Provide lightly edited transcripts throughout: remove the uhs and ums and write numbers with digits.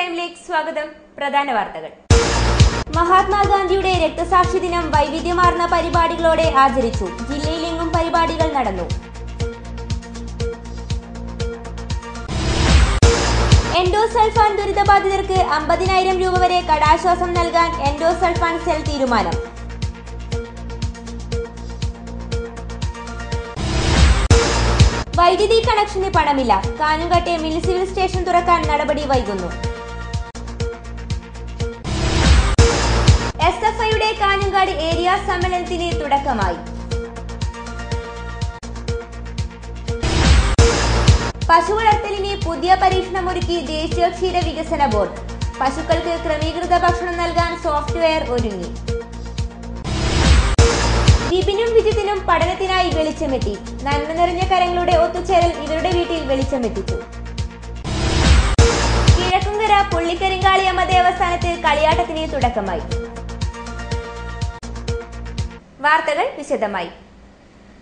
ടൈമിലേക്ക് സ്വാഗതം. പ്രധാന വാർത്തകൾ. മഹാത്മാഗാന്ധിയുടെ രക്തസാക്ഷി ദിനം വൈവിധ്യമാർന്ന പരിപാടികളോടെ ആചരിച്ചു. ജില്ലയിലെങ്ങും പരിപാടികൾ നടന്നു. എൻഡോസൾഫാൻ ദുരിതബാധിതർക്ക് 50,000 രൂപ വരെ കടാശ്വാസം നൽകാൻ എൻഡോസൾഫാൻ സെൽ തീരുമാനം. വൈദ്യുതി കണക്ഷന് പണമില്ല. കാഞ്ഞങ്ങാട്ടെ മിൽ സിവിൽ സ്റ്റേഷൻ തുറക്കാൻ നടപടി വൈകുന്നു. SFIയുടെ കാഞ്ഞങ്ങാട് ഏരിയ സമ്മേളനത്തിന് തുടക്കമായി. പശു വളർത്തലിന് പുതിയ പരീക്ഷണമൊരുക്കി ദേശീയ ക്ഷീര വികസന ബോർഡ്. പശുക്കൾക്ക് ക്രമീകൃത ഭക്ഷണം നൽകാൻ സോഫ്റ്റ്വെയർ ഒരുങ്ങി. വിപിനും വിജിത്തിനും പഠനത്തിനായി വെളിച്ചമെത്തി. നന്മ നിറഞ്ഞ കരങ്ങളുടെ ഒത്തുചേരൽ ഇവരുടെ വീട്ടിൽ വെളിച്ചമെത്തിച്ചു. കിഴക്കുംകര പുള്ളിക്കരിങ്കാളിയമ്മ ദേവസ്ഥാനത്ത് കളിയാട്ടത്തിന് തുടക്കമായി. വാർത്തകൾ വിശദമായി.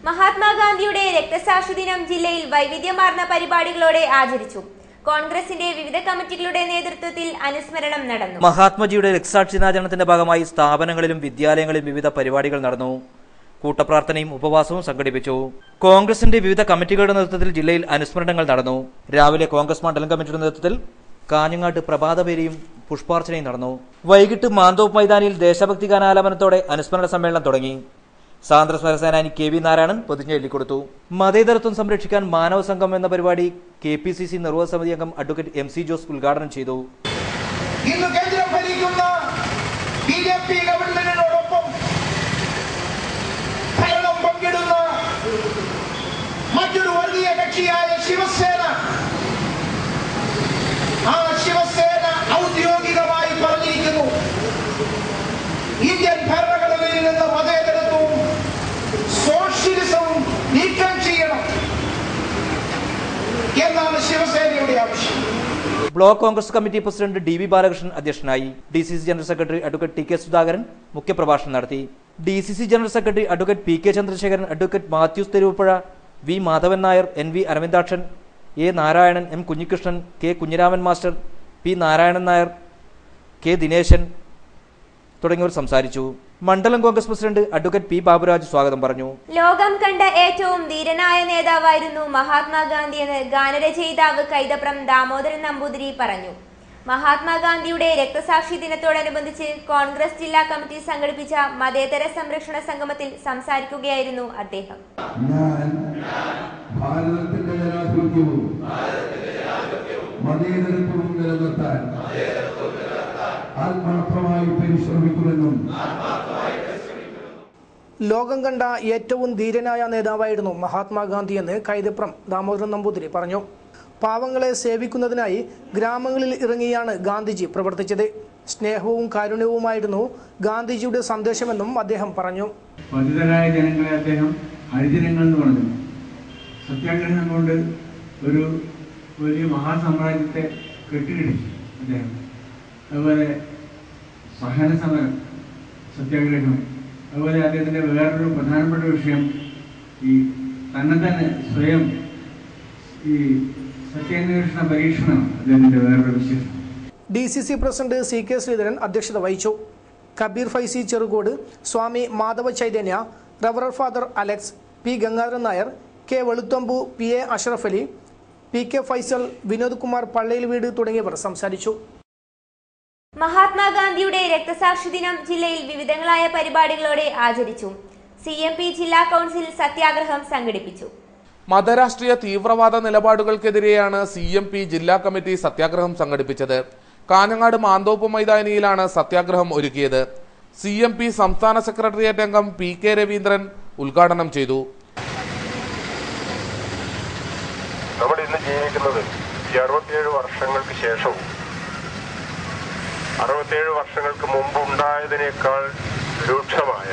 മഹാത്മാഗാന്ധിയുടെ രക്തസാക്ഷി ദിനം ജില്ലയിൽ വൈവിധ്യമാർന്ന പരിപാടികളോടെ ആചരിച്ചു. കോൺഗ്രസിന്റെ വിവിധ കമ്മിറ്റികളുടെ നേതൃത്വത്തിൽ അനുസ്മരണം നടന്നു. മഹാത്മജിയുടെ രക്തസാക്ഷി ദിനാചരണത്തിന്റെ ഭാഗമായി സ്ഥാപനങ്ങളിലും വിദ്യാലയങ്ങളിലും വിവിധ പരിപാടികൾ നടന്നു. കൂട്ടപ്രാർത്ഥനയും ഉപവാസവും സംഘടിപ്പിച്ചു. കോൺഗ്രസിന്റെ വിവിധ കമ്മിറ്റികളുടെ നേതൃത്വത്തിൽ ജില്ലയിൽ അനുസ്മരണങ്ങൾ നടന്നു. രാവിലെ കോൺഗ്രസ് മണ്ഡലം കമ്മിറ്റിയുടെ നേതൃത്വത്തിൽ കാഞ്ഞങ്ങാട്ട് പ്രഭാതപേരിയും പുഷ്പാർച്ചനയും നടന്നു. വൈകിട്ട് മാന്തോപ്പ് മൈതാനിയിൽ ദേശഭക്തി ഗാനാലാപനത്തോടെ അനുസ്മരണ സമ്മേളനം തുടങ്ങി. സ്വാതന്ത്ര്യ സമരസേനാനി KV നാരായണൻ പ്രതിജ്ഞ ചൊല്ലിക്കൊടുത്തു. മതേതരത്വം സംരക്ഷിക്കാൻ മാനവ സംഘം എന്ന പരിപാടി KPCC നിർവാഹക സമിതി അംഗം അഡ്വക്കേറ്റ് MC ജോസ് ഉദ്ഘാടനം ചെയ്തു. ഇന്ന് കേന്ദ്രം ഭരിക്കുന്ന BJP ഗവൺമെന്റിനോടൊപ്പം ഭരണം പങ്കിടുന്ന മറ്റൊരു വർഗീയ കക്ഷിയായ ശിവസേന, ആ ശിവസേന ഔദ്യോഗികമായി പറഞ്ഞിരിക്കുന്നു, ഇന്ത്യൻ ഭരണഘടനയിൽ നിന്ന് മതേതരത്വവും സോഷ്യലിസവും നീക്കം ചെയ്യണം എന്നാണ് ശിവസേനയുടെ ആവശ്യം. Block Congress committee president DV Balakrishnan അധ്യക്ഷനായി. DCC general secretary advocate TK Sudhakaran മുഖ്യപ്രഭാഷണം നടത്തി. DCC general secretary advocate PK Chandrasekharan, advocate Mathews Theruvuppuzha, V Madhavan Nair, NV Aravindakshan, A Narayanan, M Kunhikrishnan, K Kunhiraman master, P Narayanan Nair, K Dineshan തുടങ്ങിയവർ സംസാരിച്ചു. മണ്ഡലം Congress president advocate P Baburaj സ്വാഗതം പറഞ്ഞു. ലോകം കണ്ട ഏറ്റവും ധീരനായ നേതാവായിരുന്നു മഹാത്മാഗാന്ധിയെന്ന് ഗാനരചയിതാവ് കൈതപ്രം ദാമോദരൻ നമ്പൂതിരി പറഞ്ഞു. മഹാത്മാഗാന്ധിയുടെ രക്തസാക്ഷി ദിനത്തോടനുബന്ധിച്ച് കോൺഗ്രസ് ജില്ലാ കമ്മിറ്റി സംഘടിപ്പിച്ച മതേതര സംരക്ഷണ സംഗമത്തിൽ സംസാരിക്കുകയായിരുന്നു അദ്ദേഹം. ഞാൻ ഭാരതത്തിന്റെ ജനാധിപത്യവും മതേതരത്വവും നിലനിർത്താൻ ആത്മാർത്ഥമായി പരിശ്രമിക്കുമെന്നും ലോകം കണ്ട ഏറ്റവും ധീരനായ നേതാവായിരുന്നു മഹാത്മാഗാന്ധിയെന്ന് കൈതപ്രം ദാമോദരൻ നമ്പൂതിരി പറഞ്ഞു. പാവങ്ങളെ സേവിക്കുന്നതിനായി ഗ്രാമങ്ങളിൽ ഇറങ്ങിയാണ് ഗാന്ധിജി പ്രവർത്തിച്ചത്. സ്നേഹവും കാരുണ്യവുമായിരുന്നു ഗാന്ധിജിയുടെ സന്ദേശമെന്നും അദ്ദേഹം പറഞ്ഞു. പതിതരായ ജനങ്ങളെ അദ്ദേഹം ഹരിജനങ്ങൾ എന്ന് പറഞ്ഞു. സത്യാഗ്രഹം കൊണ്ട് ഒരു വലിയ മഹാസാമ്രാജ്യത്തെ കെട്ടിയിടിച്ചു അദ്ദേഹം. അതുപോലെ സഹന സമരം, സത്യാഗ്രഹം, അതുപോലെ അദ്ദേഹത്തിൻ്റെ വേറൊരു പ്രധാനപ്പെട്ട വിഷയം ഈ തന്നെ സ്വയം ഈ സത്യാന്വേഷണ പരീക്ഷണമാണ് അദ്ദേഹത്തിൻ്റെ വേറൊരു വിശേഷം. DCC പ്രസിഡന്റ് CK ശ്രീധരൻ അധ്യക്ഷത വഹിച്ചു. കബീർ ഫൈസി ചെറുകോട്, സ്വാമി മാധവ ചൈതന്യ, റവറർ father Alex, P Gangadharan Nair, K Veluthambu, PA Ashraf Ali, PK Faisal, Vinod Kumar പള്ളയിൽ വീട് തുടങ്ങിയവർ സംസാരിച്ചു. മഹാത്മാഗാന്ധിയുടെ രക്തസാക്ഷി ദിനം ജില്ലയിൽ വിവിധങ്ങളായ പരിപാടികളോടെ ആചരിച്ചു. CMP ജില്ലാ കൗൺസിൽ സത്യാഗ്രഹം സംഘടിപ്പിച്ചു. മതരാഷ്ട്രീയ തീവ്രവാദ നിലപാടുകൾക്കെതിരെയാണ് CMP ജില്ലാ കമ്മിറ്റി സത്യാഗ്രഹം സംഘടിപ്പിച്ചത്. കാഞ്ഞങ്ങാട് മാന്തോപ്പ് മൈതാനിയിലാണ് സത്യാഗ്രഹം ഒരുക്കിയത്. CMP സംസ്ഥാന സെക്രട്ടേറിയറ്റ് അംഗം PK രവീന്ദ്രൻ ഉദ്ഘാടനം ചെയ്തു. നമ്മൾ ഇന്ന് ജീവിക്കുന്നത് 67 വർഷങ്ങൾക്ക് ശേഷവും 67 വർഷങ്ങൾക്ക് മുമ്പ് ഉണ്ടായതിനേക്കാൾ രൂക്ഷമായ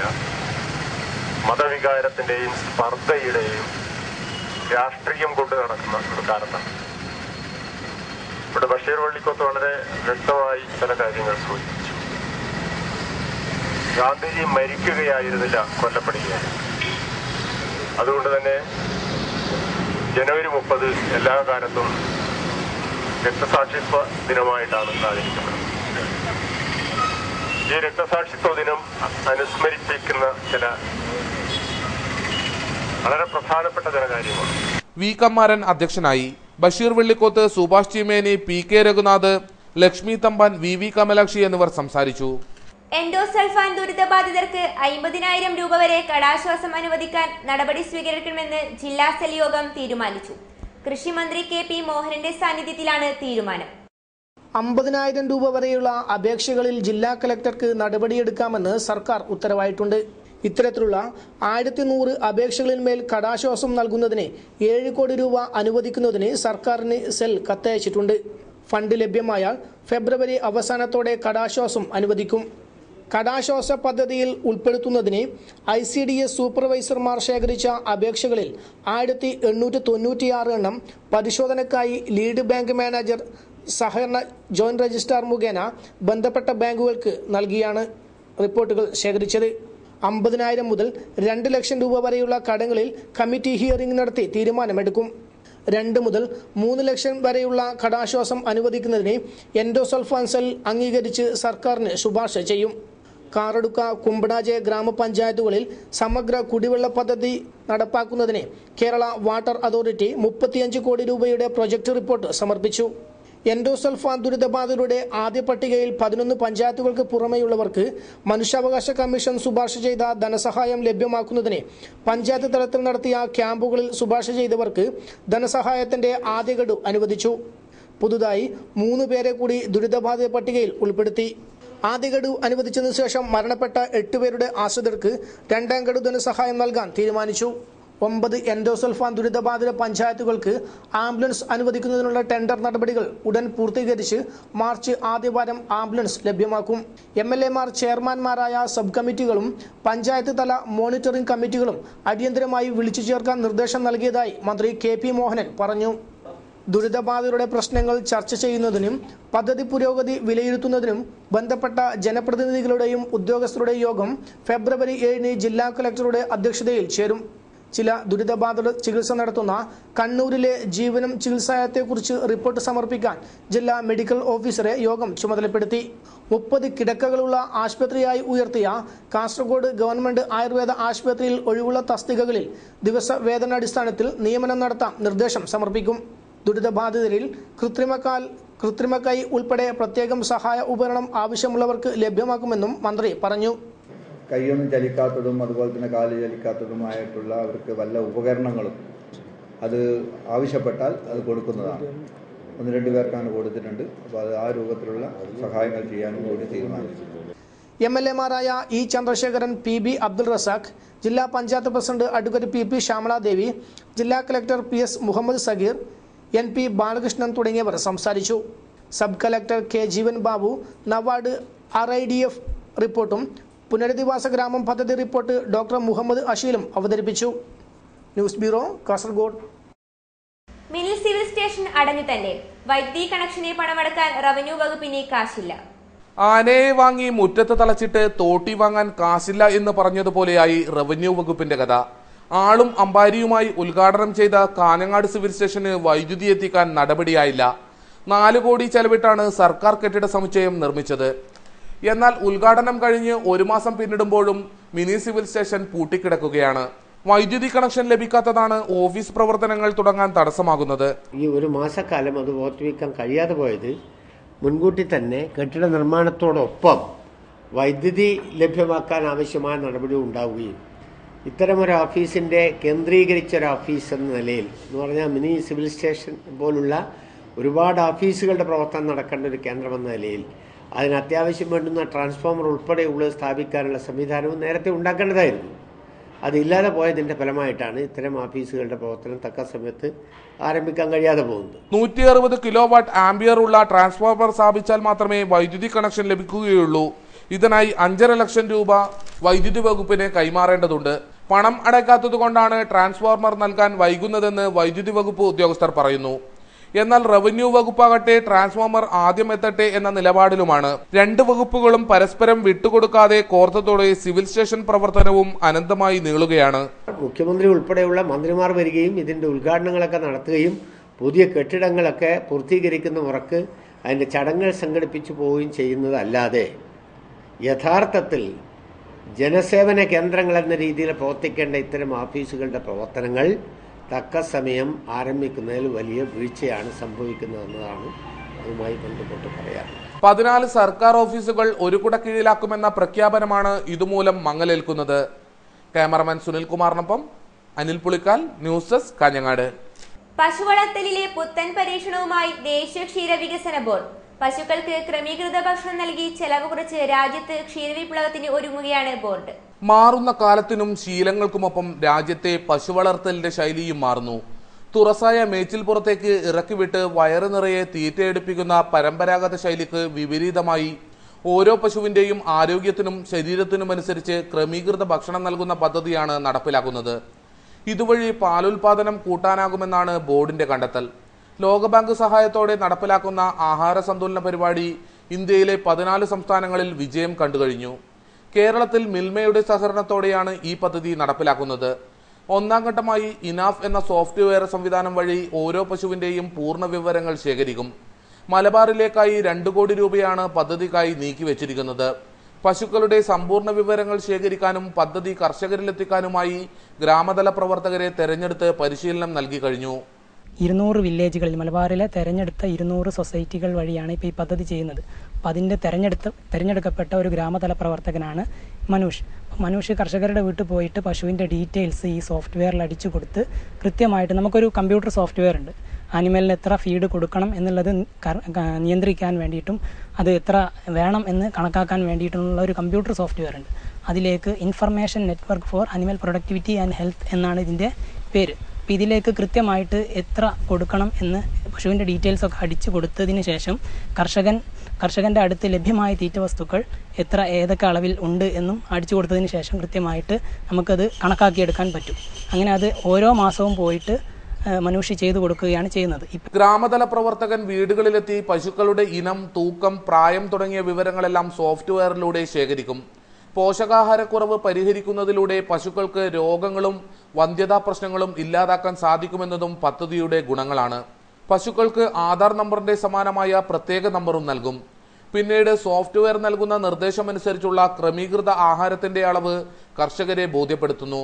മതവികാരത്തിന്റെയും സ്പർദ്ധയുടെയും രാഷ്ട്രീയം കൊണ്ട് നടക്കുന്ന ഒരു കാലത്താണ്. ഇവിടെ ബഷീർ വള്ളിക്കോത്ത് വളരെ വ്യക്തമായി ചില കാര്യങ്ങൾ സൂചിപ്പിച്ചു. ഗാന്ധിജി മരിക്കുകയായിരുന്നില്ല, കൊല്ലപ്പെടുകയായിരുന്നു. അതുകൊണ്ട് തന്നെ ജനുവരി 30 എല്ലാ കാലത്തും രക്തസാക്ഷിത്വ ദിനമായിട്ടാണ് ആചരിക്കപ്പെടുന്നത്. ഈ രക്തസാക്ഷിത്വ ദിനം അനുസ്മരിപ്പിക്കുന്ന ചില വളരെ പ്രധാനപ്പെട്ട ചില കാര്യമാണ്. വി കമ്മാരൻ അധ്യക്ഷനായി. Basheer Vellikkoth, Subhash Cheemeni, P K Raghunath, Lakshmi Thampan, V Kamalakshi എന്നിവർ സംസാരിച്ചു. എൻഡോസൾഫാൻ ദുരിതബാധിതർക്ക് 50,000 രൂപ വരെ കടാശ്വാസം അനുവദിക്കാൻ നടപടി സ്വീകരിക്കണമെന്ന് ജില്ലാ സെൽ യോഗം തീരുമാനിച്ചു. കൃഷിമന്ത്രി കെ.പി. മോഹനന്റെ സാന്നിധ്യത്തിലാണ് തീരുമാനം. 50,000 രൂപ വരെയുള്ള അപേക്ഷകളിൽ ജില്ലാ കലക്ടർക്ക് നടപടിയെടുക്കാമെന്ന് സർക്കാർ ഉത്തരവായിട്ടുണ്ട്. ഇത്തരത്തിലുള്ള 1100 അപേക്ഷകളിന്മേൽ കടാശ്വാസം നൽകുന്നതിന് 7 കോടി രൂപ അനുവദിക്കുന്നതിന് സർക്കാരിന് സെൽ കത്തയച്ചിട്ടുണ്ട്. ഫണ്ട് ലഭ്യമായാൽ ഫെബ്രുവരി അവസാനത്തോടെ കടാശ്വാസം അനുവദിക്കും. കടാശ്വാസ പദ്ധതിയിൽ ഉൾപ്പെടുത്തുന്നതിന് ICDS സൂപ്പർവൈസർമാർ ശേഖരിച്ച അപേക്ഷകളിൽ 1896 എണ്ണം പരിശോധനയ്ക്കായി ലീഡ് ബാങ്ക് മാനേജർ സഹകരണ ജോയിന്റ് രജിസ്ട്രാർ മുഖേന ബന്ധപ്പെട്ട ബാങ്കുകൾക്ക് നൽകിയാണ് റിപ്പോർട്ടുകൾ ശേഖരിച്ചത്. 50,000 മുതൽ 2 ലക്ഷം രൂപ വരെയുള്ള കടങ്ങളിൽ കമ്മിറ്റി ഹിയറിംഗ് നടത്തി തീരുമാനമെടുക്കും. 2 മുതൽ 3 ലക്ഷം വരെയുള്ള കടാശ്വാസം അനുവദിക്കുന്നതിന് എൻഡോസൾഫാൻ സെൽ അംഗീകരിച്ച് സർക്കാരിന് ശുപാർശ ചെയ്യും. കാറടുക്ക, കുമ്പടാജെ ഗ്രാമപഞ്ചായത്തുകളിൽ സമഗ്ര കുടിവെള്ള പദ്ധതി നടപ്പാക്കുന്നതിന് കേരള വാട്ടർ അതോറിറ്റി 35 കോടി രൂപയുടെ പ്രൊജക്ട് റിപ്പോർട്ട് സമർപ്പിച്ചു. എൻഡോസൾഫാൻ ദുരിതബാധിതരുടെ ആദ്യ പട്ടികയിൽ 11 പഞ്ചായത്തുകൾക്ക് പുറമെയുള്ളവർക്ക് മനുഷ്യാവകാശ കമ്മീഷൻ ശുപാർശ ചെയ്ത ധനസഹായം ലഭ്യമാക്കുന്നതിന് പഞ്ചായത്ത് തലത്തിൽ നടത്തിയ ക്യാമ്പുകളിൽ ശുപാർശ ചെയ്തവർക്ക് ധനസഹായത്തിന്റെ ആദ്യ ഗഡു അനുവദിച്ചു. പുതുതായി 3 പേരെ കൂടി ദുരിതബാധിത പട്ടികയിൽ ഉൾപ്പെടുത്തി. ആദ്യ ഗഡു അനുവദിച്ചതിനു ശേഷം മരണപ്പെട്ട 8 പേരുടെ ആശ്രിതർക്ക് 2ാം ഗഡു ധനസഹായം നൽകാൻ തീരുമാനിച്ചു. 9 എൻഡോസൾഫാൻ ദുരിതബാധിത പഞ്ചായത്തുകൾക്ക് ആംബുലൻസ് അനുവദിക്കുന്നതിനുള്ള ടെൻഡർ നടപടികൾ ഉടൻ പൂർത്തീകരിച്ച് മാർച്ച് ആദ്യവാരം ആംബുലൻസ് ലഭ്യമാക്കും. MLAമാർ ചെയർമാൻമാരായ സബ് കമ്മിറ്റികളും പഞ്ചായത്ത് തല മോണിറ്ററിംഗ് കമ്മിറ്റികളും അടിയന്തരമായി വിളിച്ചു ചേർക്കാൻ നിർദ്ദേശം നൽകിയതായി മന്ത്രി കെ.പി. മോഹനൻ പറഞ്ഞു. ദുരിതബാധിതരുടെ പ്രശ്നങ്ങൾ ചർച്ച ചെയ്യുന്നതിനും പദ്ധതി പുരോഗതി വിലയിരുത്തുന്നതിനും ബന്ധപ്പെട്ട ജനപ്രതിനിധികളുടെയും ഉദ്യോഗസ്ഥരുടെയും യോഗം ഫെബ്രുവരി 7 ജില്ലാ കളക്ടറുടെ അധ്യക്ഷതയിൽ ചേരും. ചില ദുരിതബാധിതർ ചികിത്സ നടത്തുന്ന കണ്ണൂരിലെ ജീവനം ചികിത്സാലയത്തെക്കുറിച്ച് റിപ്പോർട്ട് സമർപ്പിക്കാൻ ജില്ലാ മെഡിക്കൽ ഓഫീസറെ യോഗം ചുമതലപ്പെടുത്തി. 30 കിടക്കകളുള്ള ആശുപത്രിയായി ഉയർത്തിയ കാസർഗോഡ് ഗവൺമെന്റ് ആയുർവേദ ആശുപത്രിയിൽ ഒഴിവുള്ള തസ്തികകളിൽ ദിവസവേതനാടിസ്ഥാനത്തിൽ നിയമനം നടത്താൻ നിർദ്ദേശം സമർപ്പിക്കും. ദുരിതബാധിതരിൽ കൃത്രിമക്കൈ ഉൾപ്പെടെ പ്രത്യേകം സഹായ ഉപകരണം ആവശ്യമുള്ളവർക്ക് ലഭ്യമാക്കുമെന്നും മന്ത്രി പറഞ്ഞു. കൈയൊന്നും ചലിക്കാത്തതും അതുപോലെ തന്നെ കാല് ചലിക്കാത്തതുമായിട്ടുള്ള അവർക്ക് വല്ല ഉപകരണങ്ങളും അത് ആവശ്യപ്പെട്ടാൽ അത് കൊടുക്കുന്നതാണ്. 1-2 പേർക്കാണ് കൊടുത്തിട്ടുണ്ട്. അപ്പോൾ അത് ആ രൂപത്തിലുള്ള സഹായങ്ങൾ ചെയ്യാനും കൂടി തീരുമാനിച്ചു. MLAമാരായ ഇ ചന്ദ്രശേഖരൻ, PB അബ്ദുൾ റസാഖ്, ജില്ലാ panchayat president advocate PP Shyamaladevi, ജില്ലാ collector PS Muhammad Sageer, NP Balakrishnan തുടങ്ങിയവർ സംസാരിച്ചു. Sub collector K Jeevan Babu NABARD RIDF റിപ്പോർട്ടും പുനരധിവാസ ഗ്രാമം പദ്ധതി റിപ്പോർട്ട് ഡോക്ടർ മുഹമ്മദ് അഷീലും അവതരിപ്പിച്ചു. News bureau, Kasaragod. Mini civil station അടഞ്ഞു തന്നെ. വൈദ്യുതി കണക്ഷന് പണമടക്കാൻ റവന്യൂ വകുപ്പിന് കാശില്ല. ആനയെ വാങ്ങി മുറ്റത്ത് തളച്ചിട്ട് തോട്ടി വാങ്ങാൻ കാശില്ല എന്ന് പറഞ്ഞതുപോലെയായി റവന്യൂ വകുപ്പിന്റെ കഥ. ആളും അമ്പാരിയുമായി ഉദ്ഘാടനം ചെയ്ത കാഞ്ഞങ്ങാട് സിവിൽ സ്റ്റേഷന് വൈദ്യുതി എത്തിക്കാൻ നടപടിയായില്ല. 4 കോടി ചെലവിട്ടാണ് സർക്കാർ കെട്ടിട സമുച്ചയം നിർമ്മിച്ചത്. എന്നാൽ ഉദ്ഘാടനം കഴിഞ്ഞ് 1 മാസം പിന്നിടുമ്പോഴും മിനി സിവിൽ സ്റ്റേഷൻ പൂട്ടിക്കിടക്കുകയാണ്. വൈദ്യുതി കണക്ഷൻ ലഭിക്കാത്തതാണ് ഓഫീസ് പ്രവർത്തനങ്ങൾ തുടങ്ങാൻ തടസ്സമാകുന്നത്. ഈ 1 മാസക്കാലം അത് ഓർത്തുവെക്കാൻ കഴിയാതെ പോയത് മുൻകൂട്ടി തന്നെ കെട്ടിട നിർമ്മാണത്തോടൊപ്പം വൈദ്യുതി ലഭ്യമാക്കാൻ ആവശ്യമായ നടപടി ഉണ്ടാവുകയും ഇത്തരമൊരു ഓഫീസിൻ്റെ കേന്ദ്രീകരിച്ചൊരു ഓഫീസ് എന്ന നിലയിൽ എന്ന് പറഞ്ഞാൽ മിനി സിവിൽ സ്റ്റേഷൻ പോലുള്ള ഒരുപാട് ഓഫീസുകളുടെ പ്രവർത്തനം നടക്കേണ്ട ഒരു കേന്ദ്രമെന്ന നിലയിൽ അതിന് അത്യാവശ്യം വേണ്ടുന്ന ട്രാൻസ്ഫോമർ ഉൾപ്പെടെയുള്ളത് സ്ഥാപിക്കാനുള്ള സംവിധാനവും നേരത്തെ ഉണ്ടാക്കേണ്ടതായിരുന്നു. അതില്ലാതെ പോയതിന്റെ ഫലമായിട്ടാണ് ഇത്തരം ഓഫീസുകളുടെ പ്രവർത്തനം തക്ക സമയത്ത് ആരംഭിക്കാൻ കഴിയാതെ പോകുന്നത്. 160 കിലോവാട്ട് ആംബിയർ ഉള്ള ട്രാൻസ്ഫോമർ സ്ഥാപിച്ചാൽ മാത്രമേ വൈദ്യുതി കണക്ഷൻ ലഭിക്കുകയുള്ളൂ. ഇതിനായി 5.5 ലക്ഷം രൂപ വൈദ്യുതി വകുപ്പിന് കൈമാറേണ്ടതുണ്ട്. പണം അടയ്ക്കാത്തതുകൊണ്ടാണ് ട്രാൻസ്ഫോമർ നൽകാൻ വൈകുന്നതെന്ന് വൈദ്യുതി വകുപ്പ് ഉദ്യോഗസ്ഥർ പറയുന്നു. എന്നാൽ റവന്യൂ വകുപ്പാകട്ടെ ട്രാൻസ്ഫോമർ ആദ്യം എത്തട്ടെ എന്ന നിലപാടിലുമാണ്. 2 വകുപ്പുകളും പരസ്പരം വിട്ടുകൊടുക്കാതെ കോർത്തതോടെ സിവിൽ സ്റ്റേഷൻ പ്രവർത്തനവും അനന്തമായി നീളുകയാണ്. മുഖ്യമന്ത്രി ഉൾപ്പെടെയുള്ള മന്ത്രിമാർ വരികയും ഇതിന്റെ ഉദ്ഘാടനങ്ങളൊക്കെ നടത്തുകയും പുതിയ കെട്ടിടങ്ങളൊക്കെ പൂർത്തീകരിക്കുന്ന മുറക്ക് അതിൻ്റെ ചടങ്ങുകൾ സംഘടിപ്പിച്ചു പോവുകയും ചെയ്യുന്നതല്ലാതെ യഥാർത്ഥത്തിൽ ജനസേവന കേന്ദ്രങ്ങൾ എന്ന രീതിയിൽ പ്രവർത്തിക്കേണ്ട ഇത്തരം ഓഫീസുകളുടെ പ്രവർത്തനങ്ങൾ തക്ക സമയം ആരംഭിക്കുന്നതിൽ വലിയ വീഴ്ചയാണ് സംഭവിക്കുന്നതെന്നതാണ് അതുമായി ബന്ധപ്പെട്ട് പറയാറ്. 14 സർക്കാർ ഓഫീസുകൾ ഒരു കുട കീഴിലാക്കുമെന്ന പ്രഖ്യാപനമാണ് ഇതുമൂലം മങ്ങലേൽക്കുന്നത്. ക്യാമറമാൻ സുനിൽകുമാറിനൊപ്പം അനിൽ പുളിക്കാൽ, ന്യൂസ് ഡെസ്ക്, കാഞ്ഞങ്ങാട്. പശുവളർത്തലിലെ പുത്തൻ പരീക്ഷണവുമായി ദേശീയ ക്ഷീരവികസന ബോർഡ്. പശുക്കൾക്ക് ക്രമീകൃത ഭക്ഷണം നൽകി ചെലവ് കുറച്ച് രാജ്യത്ത് ക്ഷീരവിപ്ലവത്തിന് ഒരുങ്ങുകയാണ് ബോർഡ്. മാറുന്ന കാലത്തിനും ശീലങ്ങൾക്കുമൊപ്പം രാജ്യത്തെ പശുവളർത്തലിന്റെ ശൈലിയും മാറുന്നു. തുറസായ മേച്ചിൽപ്പുറത്തേക്ക് ഇറക്കിവിട്ട് വയറ് നിറയെ തീറ്റയെടുപ്പിക്കുന്ന പരമ്പരാഗത ശൈലിക്ക് വിപരീതമായി ഓരോ പശുവിന്റെയും ആരോഗ്യത്തിനും ശരീരത്തിനുമനുസരിച്ച് ക്രമീകൃത ഭക്ഷണം നൽകുന്ന പദ്ധതിയാണ് നടപ്പിലാക്കുന്നത്. ഇതുവഴി പാലുൽപാദനം കൂട്ടാനാകുമെന്നാണ് ബോർഡിന്റെ കണ്ടെത്തൽ. ലോകബാങ്ക് സഹായത്തോടെ നടപ്പിലാക്കുന്ന ആഹാര സന്തുലന പരിപാടി ഇന്ത്യയിലെ 14 സംസ്ഥാനങ്ങളിൽ വിജയം കണ്ടുകഴിഞ്ഞു. കേരളത്തിൽ മിൽമയുടെ സഹകരണത്തോടെയാണ് ഈ പദ്ധതി നടപ്പിലാക്കുന്നത്. ഒന്നാം ഘട്ടമായി ഇനാഫ് എന്ന സോഫ്റ്റ്വെയർ സംവിധാനം വഴി ഓരോ പശുവിന്റെയും പൂർണ്ണ വിവരങ്ങൾ ശേഖരിക്കും. മലബാറിലേക്കായി 2 കോടി രൂപയാണ് പദ്ധതിക്കായി നീക്കിവെച്ചിരിക്കുന്നത്. പശുക്കളുടെ സമ്പൂർണ്ണ വിവരങ്ങൾ ശേഖരിക്കാനും പദ്ധതി കർഷകരിലെത്തിക്കാനുമായി ഗ്രാമതല പ്രവർത്തകരെ തെരഞ്ഞെടുത്ത് പരിശീലനം നൽകി കഴിഞ്ഞു. 200 വില്ലേജുകളിൽ മലബാറിലെ തെരഞ്ഞെടുത്ത 200 സൊസൈറ്റികൾ വഴിയാണ് ഇപ്പോൾ ഈ പദ്ധതി ചെയ്യുന്നത്. അപ്പോൾ അതിൻ്റെ തെരഞ്ഞെടുക്കപ്പെട്ട ഒരു ഗ്രാമതല പ്രവർത്തകനാണ് മനൂഷ് കർഷകരുടെ വീട്ടിൽ പോയിട്ട് പശുവിൻ്റെ ഡീറ്റെയിൽസ് ഈ സോഫ്റ്റ്വെയറിൽ അടിച്ചു കൊടുത്ത് കൃത്യമായിട്ട് നമുക്കൊരു കമ്പ്യൂട്ടർ സോഫ്റ്റ്വെയർ ഉണ്ട്. ആനിമലിന് എത്ര ഫീഡ് കൊടുക്കണം എന്നുള്ളത് നിയന്ത്രിക്കാൻ വേണ്ടിയിട്ടും അത് എത്ര വേണം എന്ന് കണക്കാക്കാൻ വേണ്ടിയിട്ടുള്ള ഒരു കമ്പ്യൂട്ടർ സോഫ്റ്റ്വെയർ ഉണ്ട്. അതിലേക്ക് information network four animal productivity and health എന്നാണ് ഇതിൻ്റെ പേര്. അപ്പോൾ ഇതിലേക്ക് കൃത്യമായിട്ട് എത്ര കൊടുക്കണം എന്ന് പശുവിൻ്റെ ഡീറ്റെയിൽസ് ഒക്കെ അടിച്ചു കൊടുത്തതിന് ശേഷം കർഷകൻ്റെ അടുത്ത് ലഭ്യമായ തീറ്റ വസ്തുക്കൾ ഏതൊക്കെ അളവിൽ ഉണ്ട് എന്നും അടിച്ചു കൊടുത്തതിന് ശേഷം കൃത്യമായിട്ട് നമുക്കത് കണക്കാക്കിയെടുക്കാൻ പറ്റും. അങ്ങനെ അത് ഓരോ മാസവും പോയിട്ട് മനുഷ്യ ചെയ്തു കൊടുക്കുകയാണ് ചെയ്യുന്നത്. ഗ്രാമതല പ്രവർത്തകൻ വീടുകളിലെത്തി പശുക്കളുടെ ഇനം, തൂക്കം, പ്രായം തുടങ്ങിയ വിവരങ്ങളെല്ലാം സോഫ്റ്റ്വെയറിലൂടെ ശേഖരിക്കും. പോഷകാഹാരക്കുറവ് പരിഹരിക്കുന്നതിലൂടെ പശുക്കൾക്ക് രോഗങ്ങളും വന്ധ്യതാ പ്രശ്നങ്ങളും ഇല്ലാതാക്കാൻ സാധിക്കുമെന്നതും പദ്ധതിയുടെ ഗുണങ്ങളാണ്. പശുക്കൾക്ക് ആധാർ നമ്പറിന്റെ സമാനമായ പ്രത്യേക നമ്പറും നൽകും. പിന്നീട് സോഫ്റ്റ്വെയർ നൽകുന്ന നിർദ്ദേശമനുസരിച്ചുള്ള ക്രമീകൃത ആഹാരത്തിന്റെ അളവ് കർഷകരെ ബോധ്യപ്പെടുത്തുന്നു.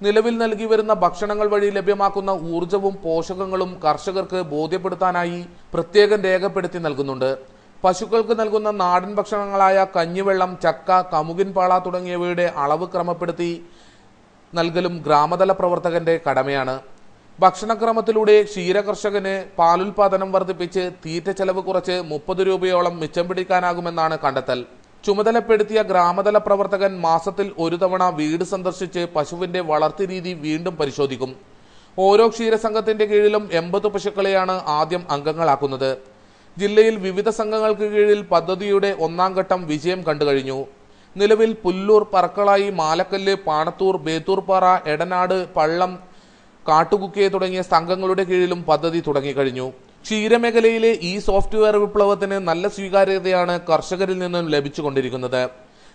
നിലവിൽ നൽകി വരുന്ന ഭക്ഷണങ്ങൾ വഴി ലഭ്യമാക്കുന്ന ഊർജവും പോഷകങ്ങളും കർഷകർക്ക് ബോധ്യപ്പെടുത്താനായി പ്രത്യേകം രേഖപ്പെടുത്തി നൽകുന്നുണ്ട്. പശുക്കൾക്ക് നൽകുന്ന നാടൻ ഭക്ഷണങ്ങളായ കഞ്ഞിവെള്ളം, ചക്ക, കമുകിൻ പാള തുടങ്ങിയവയുടെ അളവ് ക്രമപ്പെടുത്തി നൽകലും ഗ്രാമതല പ്രവർത്തകന്റെ കടമയാണ്. ഭക്ഷണക്രമത്തിലൂടെ ക്ഷീരകർഷകന് പാലുൽപാദനം വർദ്ധിപ്പിച്ച് തീറ്റ ചെലവ് കുറച്ച് 30 രൂപയോളം മിച്ചം പിടിക്കാനാകുമെന്നാണ് കണ്ടെത്തൽ. ചുമതലപ്പെടുത്തിയ ഗ്രാമതല പ്രവർത്തകൻ മാസത്തിൽ 1 തവണ വീട് സന്ദർശിച്ച് പശുവിന്റെ വളർത്തി രീതി വീണ്ടും പരിശോധിക്കും. ഓരോ ക്ഷീരസംഘത്തിന്റെ കീഴിലും 80 പശുക്കളെയാണ് ആദ്യം അംഗങ്ങളാക്കുന്നത്. ജില്ലയിൽ വിവിധ സംഘങ്ങൾക്ക് കീഴിൽ പദ്ധതിയുടെ 1ാം ഘട്ടം വിജയം കണ്ടുകഴിഞ്ഞു. നിലവിൽ പുല്ലൂർ, പറക്കളായി, മാലക്കല്ല്, പാണത്തൂർ, ബേത്തൂർപ്പാറ, എടനാട്, പള്ളം, കാട്ടുകുക്കെ തുടങ്ങിയ സംഘങ്ങളുടെ കീഴിലും പദ്ധതി തുടങ്ങിക്കഴിഞ്ഞു. ക്ഷീരമേഖലയിലെ ഈ സോഫ്റ്റ്വെയർ വിപ്ലവത്തിന് നല്ല സ്വീകാര്യതയാണ് കർഷകരിൽ നിന്നും ലഭിച്ചുകൊണ്ടിരിക്കുന്നത്.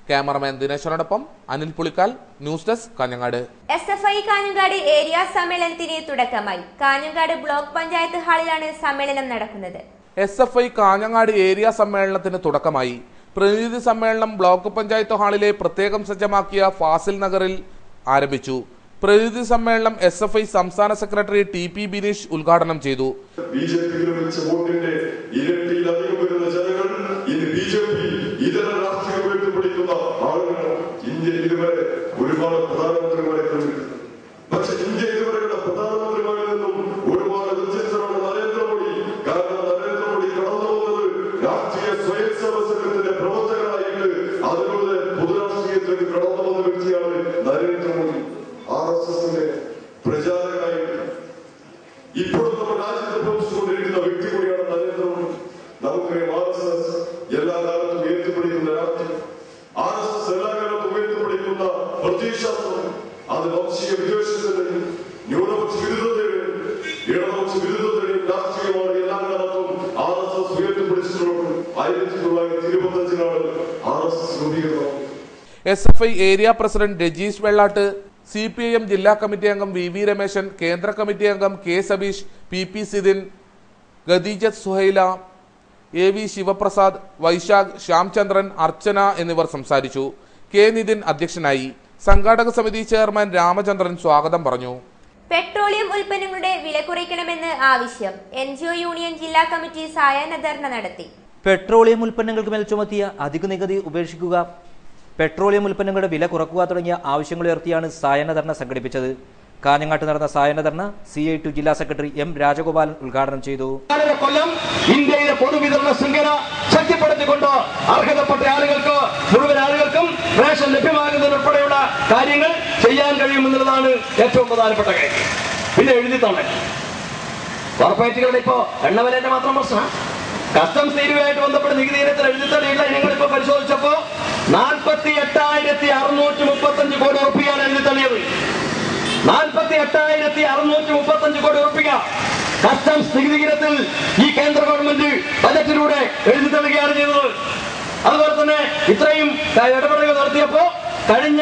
ക്യാമറമാൻ ദിനേശനോടൊപ്പം Anil Pulikkal, news desk, Kanhangad. SFI Kanhangad area സമ്മേളനത്തിന് തുടക്കമായി. കാഞ്ഞങ്ങാട് ബ്ലോക്ക് പഞ്ചായത്ത് ഹാളിലാണ് സമ്മേളനം നടക്കുന്നത്. SFI കാഞ്ഞങ്ങാട് ഏരിയ സമ്മേളനത്തിന് തുടക്കമായി. പ്രതിനിധി സമ്മേളനം ബ്ലോക്ക് പഞ്ചായത്ത് ഹാളിലെ പ്രത്യേകം സജ്ജമാക്കിയ ഫാസിൽ നഗറിൽ ആരംഭിച്ചു. പ്രതിനിധി സമ്മേളനം SFI സംസ്ഥാന സെക്രട്ടറി TP ബിനീഷ് ഉദ്ഘാടനം ചെയ്തു. ഒരുപാട് പ്രധാനമന്ത്രിമാരെ കണ്ടിട്ടുണ്ട്. പക്ഷെ ഇന്ത്യ ഇതുവരെയുള്ള പ്രധാനമന്ത്രിമാരിൽ നിന്നും ഒരുപാട് വ്യത്യസ്തമാണ് നരേന്ദ്രമോദി. കാരണം നരേന്ദ്രമോദി കടന്നു പോകുന്നത് രാഷ്ട്രീയ സ്വയം സേവക സംഘത്തിന്റെ പ്രവർത്തകരായിട്ട് അതിലൂടെ പൊതുരാഷ്ട്രീയത്തിലേക്ക് കടന്നു വന്ന വ്യക്തിയാണ് നരേന്ദ്രമോദി. RSSന്റെ പ്രചാരകനായിട്ട് ഇപ്പോഴും നമ്മുടെ രാജ്യത്ത് പ്രവർത്തിച്ചുകൊണ്ടിരിക്കുന്ന വ്യക്തി കൂടിയാണ് നരേന്ദ്രമോദി. നമുക്കറിയാം RSS എല്ലാ കാലത്തും ഉയർത്തിപ്പിടിക്കുന്ന രാഷ്ട്രീയം, RSS എല്ലാ കാലത്തും ഉയർത്തിപ്പിടിക്കുന്ന പ്രത്യയശാസ്ത്രം, അത് വംശീയ വിദ്വേഷത്തിന്റെയും ന്യൂനപക്ഷ വിരുദ്ധതയുടെയും ഇടതുപക്ഷ വിരുദ്ധതയുടെയും രാഷ്ട്രീയമാണ് എല്ലാ കാലത്തും RSS ഉയർത്തിപ്പിടിച്ചിട്ടുള്ളത്. 1925 RSS രൂപീകരണം. SFI area president Rajeesh Vellat, CPIM ജില്ലാ കമ്മിറ്റി അംഗം VV രമേശൻ, കേന്ദ്ര കമ്മിറ്റി അംഗം K Sabeesh, PP Sidhin, Khadeejath Suhaila, AV Sivaprasad, Vaishakh, Shyamchandran, അർച്ചന എന്നിവർ സംസാരിച്ചു. K നിതിൻ അധ്യക്ഷനായി. സംഘാടക സമിതി ചെയർമാൻ രാമചന്ദ്രൻ സ്വാഗതം പറഞ്ഞു. പെട്രോളിയം ഉൽപ്പന്നങ്ങളുടെ വില കുറയ്ക്കണമെന്ന് ആവശ്യം. NGO യൂണിയൻ ജില്ലാ കമ്മിറ്റി സായാഹ്ന ധർണ നടത്തി. പെട്രോളിയം ഉൽപ്പന്നങ്ങൾക്ക് മേൽ ചുമത്തിയ അധിക നികുതി ഉപേക്ഷിക്കുക, പെട്രോളിയം ഉൽപ്പന്നങ്ങളുടെ വില കുറക്കുക തുടങ്ങിയ ആവശ്യങ്ങളുയർത്തിയാണ് സായാഹ്ന ധർണ സംഘടിപ്പിച്ചത്. കാഞ്ഞങ്ങാട്ട് നടന്ന സായാഹ്ന ധർണ CI2 ജില്ലാ സെക്രട്ടറി M രാജഗോപാലൻ ഉദ്ഘാടനം ചെയ്തു. കൊല്ലം ഇന്ത്യയിലെ പൊതുവിതരണ ശൃംഖല ശക്തിപ്പെടുത്തിക്കൊണ്ട് അർഹതപ്പെട്ട ആളുകൾക്ക്, മുഴുവൻ ആളുകൾക്കും റേഷൻ ലഭ്യമാകുന്നതിനുൾപ്പെടെയുള്ള കാര്യങ്ങൾ ചെയ്യാൻ കഴിയുമെന്നുള്ളതാണ് ഏറ്റവും പ്രധാനപ്പെട്ട കാര്യം. പിന്നെ എഴുതിത്തള്ളൽ കോർപ്പറേറ്റുകളുടെ ഇപ്പോ എണ്ണവിലന്റെ മാത്രം പ്രശ്നം, കസ്റ്റംസ് തീരുവയായിട്ട് ബന്ധപ്പെട്ട നികുതി ഇനത്തിൽ എഴുതിത്തള്ളിയുള്ള ഇനങ്ങളിപ്പോ പരിശോധിച്ചപ്പോ 48,635 കോടി ഉറുപ്പികയാണ് എഴുതിത്തള്ളിയത്. 48,635 കോടി ഉറുപ്പിക കസ്റ്റംസ് നികുതി ഇനത്തിൽ ഈ കേന്ദ്ര ഗവൺമെന്റ് ബജറ്റിലൂടെ എഴുതിത്തള്ളുകയാണ് ചെയ്തത്. അതുപോലെ തന്നെ ഇത്രയും ഇടപെടലുകൾ നടത്തിയപ്പോ കഴിഞ്ഞ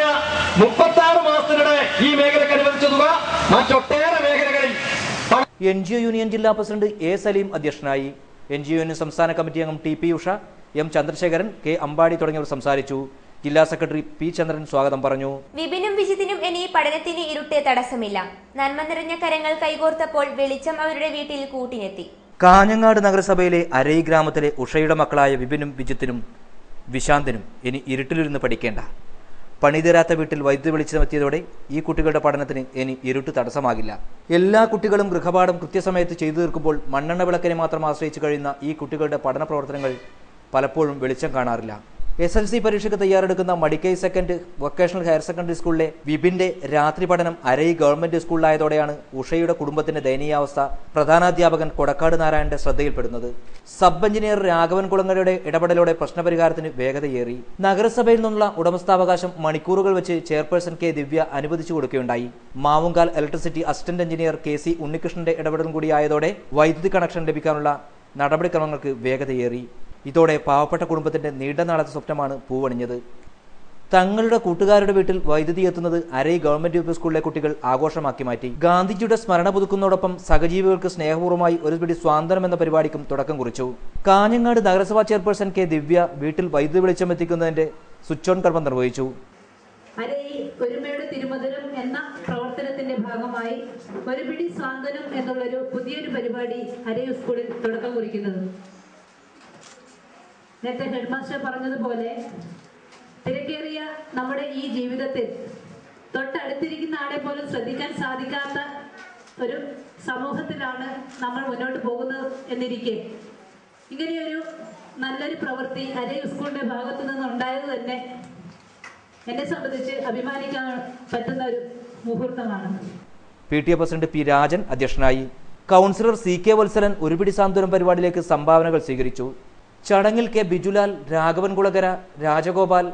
36 മാസത്തിനിടെ ഈ മേഖലയ്ക്ക് അനുവദിച്ച തുക മറ്റൊട്ടേറെ മേഖലകളിൽ. NGO യൂണിയൻ ജില്ലാ പ്രസിഡന്റ് A സലീം അധ്യക്ഷനായി. NGO യൂണിയൻ സംസ്ഥാന കമ്മിറ്റി അംഗം TP Usha, M Chandrasekharan, K Ambadi തുടങ്ങിയവർ സംസാരിച്ചു. ജില്ലാ സെക്രട്ടറി P ചന്ദ്രൻ സ്വാഗതം പറഞ്ഞു. വിപിനും വിജിത്തിനും ഇനി പഠനത്തിന് ഇരുട്ട് തടസ്സമില്ല. നന്മ നിറഞ്ഞ കരങ്ങൾ കൈകോർത്തപ്പോൾ വെളിച്ചം അവരുടെ വീട്ടിൽ കൂട്ടിനെത്തി. കാഞ്ഞങ്ങാട് നഗരസഭയിലെ അരൈ ഗ്രാമത്തിലെ ഉഷയുടെ മക്കളായ വിപിനും വിജിത്തിനും വിശാന്തിനും ഇനി ഇരുട്ടിലിരുന്ന് പഠിക്കേണ്ട. പണിതീരാത്ത വീട്ടിൽ വൈദ്യുതി വെളിച്ചമെത്തിയതോടെ ഈ കുട്ടികളുടെ പഠനത്തിന് ഇനി ഇരുട്ട് തടസ്സമാകില്ല. എല്ലാ കുട്ടികളും ഗൃഹപാഠം കൃത്യസമയത്ത് ചെയ്തു തീർക്കുമ്പോൾ മണ്ണെണ്ണ വിളക്കിനെ മാത്രം ആശ്രയിച്ചു കഴിയുന്ന ഈ കുട്ടികളുടെ പഠന പ്രവർത്തനങ്ങൾ പലപ്പോഴും വെളിച്ചം കാണാറില്ല. SLC പരീക്ഷയ്ക്ക് തയ്യാറെടുക്കുന്ന Madikkai second vocational higher secondary സ്കൂളിലെ വിപിന്റെ രാത്രി പഠനം അരൈ ഗവൺമെന്റ് സ്കൂളിലായതോടെയാണ് ഉഷയുടെ കുടുംബത്തിന്റെ ദയനീയാവസ്ഥ പ്രധാനാധ്യാപകൻ കൊടക്കാട് നാരായണന്റെ ശ്രദ്ധയിൽപ്പെടുന്നത്. സബ് എഞ്ചിനീയർ രാഘവൻ കുളങ്ങരയുടെ ഇടപെടലോടെ പ്രശ്നപരിഹാരത്തിന് വേഗതയേറി. നഗരസഭയിൽ നിന്നുള്ള ഉടമസ്ഥാവകാശം മണിക്കൂറുകൾ വെച്ച് ചെയർപേഴ്സൺ K ദിവ്യ അനുവദിച്ചു കൊടുക്കുകയുണ്ടായി. Mavungal electricity assistant engineer KC ഉണ്ണികൃഷ്ണന്റെ ഇടപെടലും കൂടിയായതോടെ വൈദ്യുതി കണക്ഷൻ ലഭിക്കാനുള്ള നടപടിക്രമങ്ങൾക്ക് വേഗതയേറി. ഇതോടെ പാവപ്പെട്ട കുടുംബത്തിന്റെ നീണ്ട നാളത്തെ സ്വപ്നമാണ് പൂവണിഞ്ഞത്. തങ്ങളുടെ കൂട്ടുകാരുടെ വീട്ടിൽ വൈദ്യുതി എത്തുന്നത് അരൈ ഗവൺമെന്റ് യു പി സ്കൂളിലെ കുട്ടികൾ ആഘോഷമാക്കി മാറ്റി. ഗാന്ധിജിയുടെ സ്മരണ പുതുക്കുന്നതോടൊപ്പം സഹജീവികൾക്ക് സ്നേഹപൂർവ്വമായി ഒരു പിടി സ്വാതന്ത്ര്യം എന്ന പരിപാടിക്കും തുടക്കം കുറിച്ചു. കാഞ്ഞങ്ങാട് നഗരസഭാ ചെയർപേഴ്സൺ K ദിവ്യ വീട്ടിൽ വൈദ്യുതി വെളിച്ചം എത്തിക്കുന്നതിന്റെ സ്വിച്ച് ഓൺ കർമ്മം നിർവഹിച്ചു. അരൈ ഒരുമയുടെ തിരുമധുരം എന്ന പ്രവർത്തനത്തിന്റെ ഭാഗമായി ഒരു പിടി സ്വാതന്ത്ര്യം എന്നുള്ളൊരു പുതിയൊരു പരിപാടി അരൈ സ്കൂളിൽ തുടക്കം കുറിക്കുന്നത്. നേരത്തെ ഹെഡ്മാസ്റ്റർ പറഞ്ഞതുപോലെ തിരക്കേറിയ നമ്മുടെ ഈ ജീവിതത്തിൽ തൊട്ടടുത്തിരിക്കുന്ന ആളെ പോലും ശ്രദ്ധിക്കാൻ സാധിക്കാത്ത ഒരു സമൂഹത്തിലാണ് നമ്മൾ മുന്നോട്ട് പോകുന്നത് എന്നിരിക്കെ ഇങ്ങനെയൊരു നല്ലൊരു പ്രവൃത്തി അരൈ സ്കൂളിന്റെ ഭാഗത്തു നിന്നുണ്ടായത് തന്നെ എന്നെ സംബന്ധിച്ച് അഭിമാനിക്കാൻ പറ്റുന്ന ഒരു മുഹൂർത്തമാണ്. PTA പ്രസിഡന്റ് P രാജൻ അധ്യക്ഷനായി. കൗൺസിലർ CK വത്സലൻ ഒരു പിടി സാന്ത്വനം പരിപാടിയിലേക്ക് സംഭാവനകൾ സ്വീകരിച്ചു. ചടങ്ങിൽ K Bijulal, Raghavan കുളകര, Rajagopal,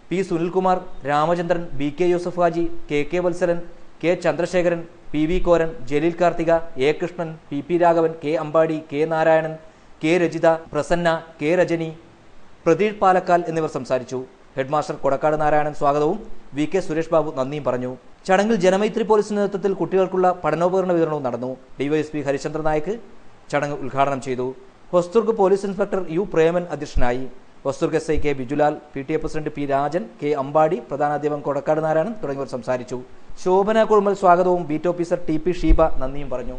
P Sunilkumar, Ramachandran, BK Yusuf Haji, KK Valsalan, K Chandrasekharan, PV Koran, Jaleel Karthika, A Krishnan, PP Raghavan, K Ambadi, K Narayanan, K Rajitha, Prasanna, K Rajani, Pradeep Palakkal എന്നിവർ സംസാരിച്ചു. ഹെഡ്മാസ്റ്റർ കൊടക്കാട് നാരായണൻ സ്വാഗതവും VK സുരേഷ് ബാബു നന്ദിയും പറഞ്ഞു. ചടങ്ങിൽ ജനമൈത്രി പോലീസിന്റെ നേതൃത്വത്തിൽ കുട്ടികൾക്കുള്ള പഠനോപകരണ വിതരണവും നടന്നു. DYSP ഹരിചന്ദ്ര നായക് ചടങ്ങ് ഉദ്ഘാടനം ചെയ്തു. Hosdurg police inspector U Preman അധ്യക്ഷനായി. Hosdurg SI K Bijulal, PTA president P Rajan, K Ambadi, പ്രധാനാധ്യാപകൻ കൊടക്കാട് നാരായണൻ തുടങ്ങിയവർ സംസാരിച്ചു. ശോഭന കുറുമൽ സ്വാഗതവും ബീറ്റ് ഓഫീസർ TP ഷീബ നന്ദിയും പറഞ്ഞു.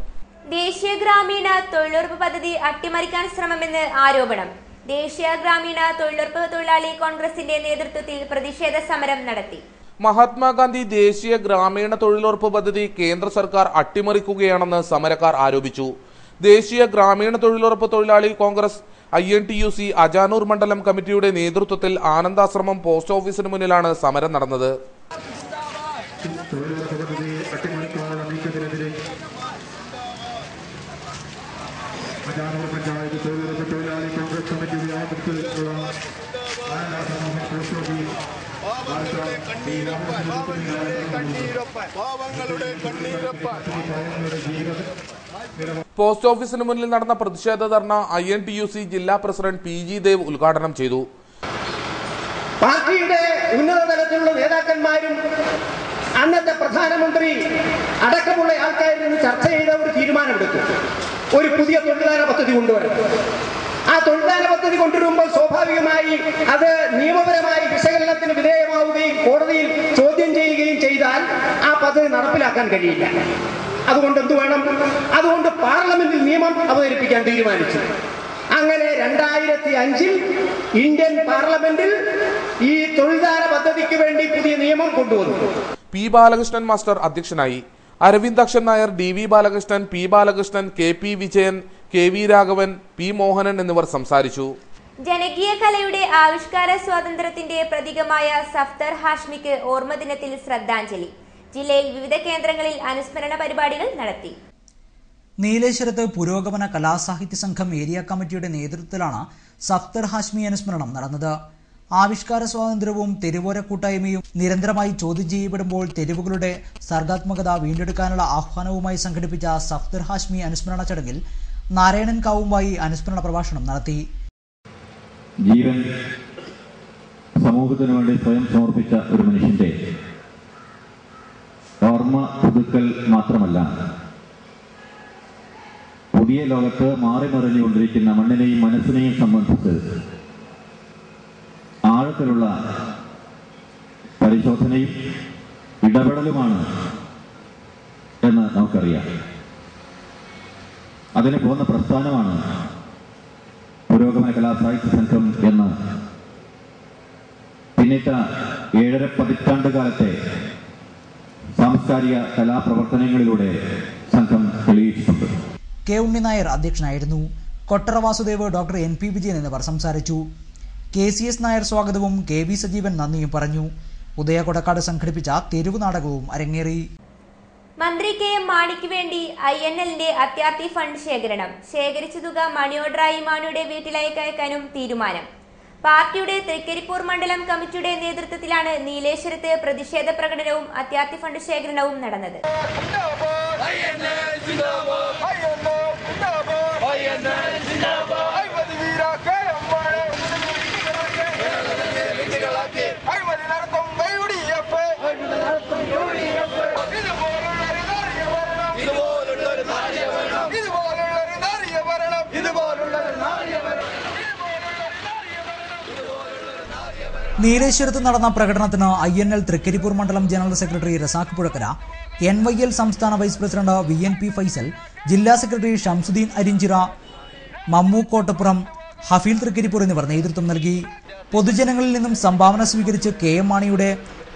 ദേശീയ ഗ്രാമീണ തൊഴിലുറപ്പ് പദ്ധതി അട്ടിമറിക്കാൻ ശ്രമമെന്ന് ആരോപണം. ദേശീയ ഗ്രാമീണ തൊഴിലുറപ്പ് തൊഴിലാളി കോൺഗ്രസിന്റെ നേതൃത്വത്തിൽ പ്രതിഷേധ സമരം നടത്തി. മഹാത്മാഗാന്ധി ദേശീയ ഗ്രാമീണ തൊഴിലുറപ്പ് പദ്ധതി കേന്ദ്ര സർക്കാർ അട്ടിമറിക്കുകയാണെന്ന് സമരക്കാർ ആരോപിച്ചു. ദേശീയ ഗ്രാമീണ തൊഴിലുറപ്പ് തൊഴിലാളി കോൺഗ്രസ് INTUC അജാനൂർ മണ്ഡലം കമ്മിറ്റിയുടെ നേതൃത്വത്തിൽ ആനന്ദാശ്രമം പോസ്റ്റ് ഓഫീസിന് മുന്നിലാണ് സമരം നടന്നത്. പോസ്റ്റ് ഓഫീസിന് മുന്നിൽ നടന്ന പ്രതിഷേധ ധർണ INTUC ജില്ലാ പ്രസിഡന്റ് PG ദേവ് ഉദ്ഘാടനം ചെയ്തു. പാർട്ടിയുടെ ഉന്നത തലത്തിലുള്ള നേതാക്കന്മാരും അന്നത്തെ പ്രധാനമന്ത്രി അടക്കമുള്ള ആൾക്കാരിൽ നിന്ന് ചർച്ച ചെയ്ത ഒരു തീരുമാനമെടുത്തു, ഒരു പുതിയ തൊഴിലാള പദ്ധതി കൊണ്ടുവരണം. ആ തൊഴിലാള പദ്ധതി കൊണ്ടുവരുമ്പോൾ സ്വാഭാവികമായി അത് നിയമപരമായി വിശകലനത്തിന് വിധേയമാവുകയും കോടതിയിൽ ചോദ്യം ചെയ്യുകയും ചെയ്താൽ ആ പദ്ധതി നടപ്പിലാക്കാൻ കഴിയില്ല. അതുകൊണ്ട് എന്ത് വേണം? അതുകൊണ്ട് പാർലമെന്റിൽ നിയമം അവതരിപ്പിക്കാൻ തീരുമാനിച്ചു. അങ്ങനെ 2005 ഇന്ത്യൻ പാർലമെന്റിൽ ഈ തൊഴിലാള പദ്ധതിക്ക് വേണ്ടി പുതിയ നിയമം കൊണ്ടുവന്നു. പി ബാലകൃഷ്ണൻ മാസ്റ്റർ അധ്യക്ഷനായി. Aravindakshan Nair, DV Balakrishnan, P Balakrishnan, KP Vijayan, KV Raghavan, P Mohanan എന്നിവർ സംസാരിച്ചു. ജനകീയ കലയുടെ ആവിഷ്കാര സ്വാതന്ത്ര്യത്തിന്റെ പ്രതീകമായ സഫ്തർ ഹാഷ്മിക്ക് ഓർമ്മദിനത്തിൽ ശ്രദ്ധാഞ്ജലി. ജില്ലയിൽ വിവിധ കേന്ദ്രങ്ങളിൽ അനുസ്മരണ പരിപാടികൾ നടത്തി. നീലേശ്വരത്ത് പുരോഗമന കലാസാഹിത്യ സംഘം ഏരിയ കമ്മിറ്റിയുടെ നേതൃത്വത്തിലാണ് സഫ്തർ ഹാഷ്മി അനുസ്മരണം നടന്നത്. ആവിഷ്കാര സ്വാതന്ത്ര്യവും തെരുവോര കൂട്ടായ്മയും നിരന്തരമായി ചോദ്യം ചെയ്യപ്പെടുമ്പോൾ തെരുവുകളുടെ സർഗാത്മകത വീണ്ടെടുക്കാനുള്ള ആഹ്വാനവുമായി സംഘടിപ്പിച്ച സഫ്തർ ഹാഷ്മി അനുസ്മരണ ചടങ്ങിൽ നാരായണൻ കാവുമ്പായി അനുസ്മരണ പ്രഭാഷണം നടത്തി. ജീവൻ സമൂഹത്തിനു വേണ്ടി സ്വയം സമർപ്പിച്ച ഒരു മനുഷ്യന്റെ ഓർമ്മ പുതുക്കൽ മാത്രമല്ല, പുതിയ ലോകത്ത് മാറിമറിഞ്ഞുകൊണ്ടിരിക്കുന്ന മണ്ണിനെയും മനസ്സിനെയും സംബന്ധിച്ച് ആഴത്തിലുള്ള പരിശോധനയും ഇടപെടലുമാണ് എന്ന് നമുക്കറിയാം. അതിന് പോകുന്ന പ്രസ്ഥാനമാണ് പുരോഗമന കലാസാഹിത്യ സംഘം എന്ന് പിന്നിട്ട 7.5 പതിറ്റാണ്ട് കാലത്തെ സാംസ്കാരിക കലാപ്രവർത്തനങ്ങളിലൂടെ സംഘം തെളിയിച്ചിട്ടുണ്ട്. കെ ഉണ്ണിനായർ അധ്യക്ഷനായിരുന്നു. കൊട്ടറ വാസുദേവ്, ഡോക്ടർ NP വിജയൻ എന്നിവർ സംസാരിച്ചു. KCS നായർ സ്വാഗതവും KV സജീവൻ നന്ദിയും പറഞ്ഞു. ഉദയ കൊടക്കാട് സംഘടിപ്പിച്ച തെരുവ് നാടകവും അരങ്ങേറി. മന്ത്രി KM മാണിക്ക് വേണ്ടി INLന്റെ അത്യാർത്തി ഫണ്ട് ശേഖരണം. ശേഖരിച്ച തുക മണി ഓർഡറായി മാണിയുടെ വീട്ടിലേക്ക് അയക്കാനും തീരുമാനം. പാർട്ടിയുടെ തൃക്കരിപ്പൂർ മണ്ഡലം കമ്മിറ്റിയുടെ നേതൃത്വത്തിലാണ് നീലേശ്വരത്ത് പ്രതിഷേധ പ്രകടനവും അത്യാർത്തി ഫണ്ട് ശേഖരണവും നടന്നത്. നീലേശ്വരത്ത് നടന്ന പ്രകടനത്തിന് INL തൃക്കരിപ്പൂർ മണ്ഡലം general secretary Razak Puzhakkara, NYL സംസ്ഥാന വൈസ് പ്രസിഡന്റ് VNP ഫൈസൽ, ജില്ലാ സെക്രട്ടറി ഷംസുദ്ദീൻ അരിഞ്ചിറ, മമ്മു കോട്ടപ്പുറം, ഹഫീൽ തൃക്കരിപ്പൂർ എന്നിവർ നേതൃത്വം നൽകി. പൊതുജനങ്ങളിൽ നിന്നും സംഭാവന സ്വീകരിച്ച് KM മാണിയുടെ